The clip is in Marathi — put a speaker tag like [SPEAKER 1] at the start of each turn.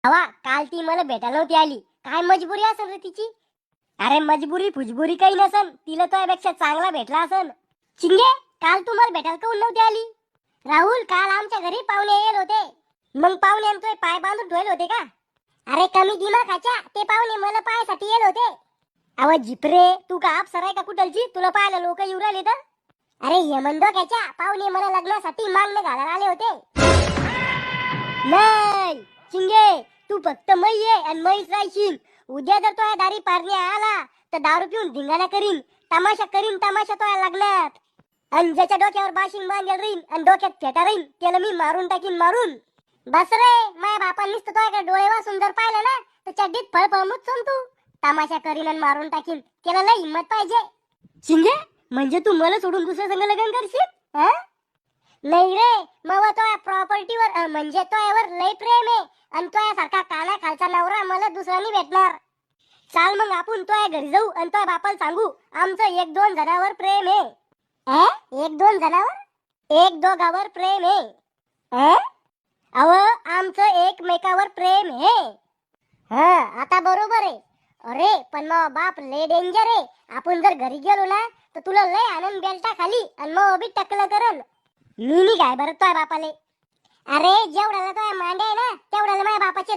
[SPEAKER 1] हवा काल ती मला भेटायला नव्हती आली. काय मजबुरी असेल रे तिची? अरे मजबुरी फुजबुरी काही नसन, तिला तुझ्यापेक्षा चांगला भेटला असन. चिंगे, काल तुम्हाला भेटायला काऊन नव्हती आली? राहुल, काल आमच्या घरी पाहुणे येत होते. मग पाहुणे तुझे पाय बांधून ठेवले होते का? अरे कमी दिमाखाच्या, ते पाहुणे मला पायासाठी येत होते. अव जिपरे, तू का अप्सराय का कुठलची? तुला पाहायला लोक येऊ राहिले तर? अरे यमनडोक्याच्या, पाहुणे मला लग्नासाठी मागणं घालायला आले होते. नाही चिंगे, तू फक्त मै ये आणि मैच राहशील. उद्या जर तो दारी पारणे आला तर दारू पिऊन धिंगाणा करीन, तमाशा तो लग्नात. आणि ज्याच्या डोक्यावर बाशिंग बांधेल राहीन आणि डोक्यात फेटा राहीन त्याला मी मारून टाकीन मारून. बस रे, माझ्या बापांनीच तर तुझ्याकडे डोळे वाचून जर पाहिलं ना तर चड्डीत फळफळ मुचून तू तमाशा करीन आणि मारून टाकीन. त्याला लय हिंमत पाहिजे. चिंगे, म्हणजे तू मला सोडून दुसऱ्या संग लग्न करशील? हा? नाही रे, मग तो प्रॉपर्टीवर म्हणजे तोयावर लय प्रेम आहे आणि तोयासारखा काना खालचा नवरा मला दुसरा नाही भेटणार. चाल मग आपण तोया घरी जाऊ आणि तोया बापाला सांगू आमचं एक दोन जणांवर प्रेम आहे. एक दोन जणांवर? एक दोघावर प्रेम आहे. अव आमचं एकमेकावर प्रेम आहे. हा, आता बरोबर आहे. अरे पण मग बाप लय डेंजर आहे. आपण जर घरी गेलो ना तर तुला लय आनंद बेल्टा खाली आणि मग बी टकलं करल. मी काय बरं तोय बापाले. अरे जेवढ्याला तोय मांडे आहे ना तेवढ्याला माझ्या बापाचे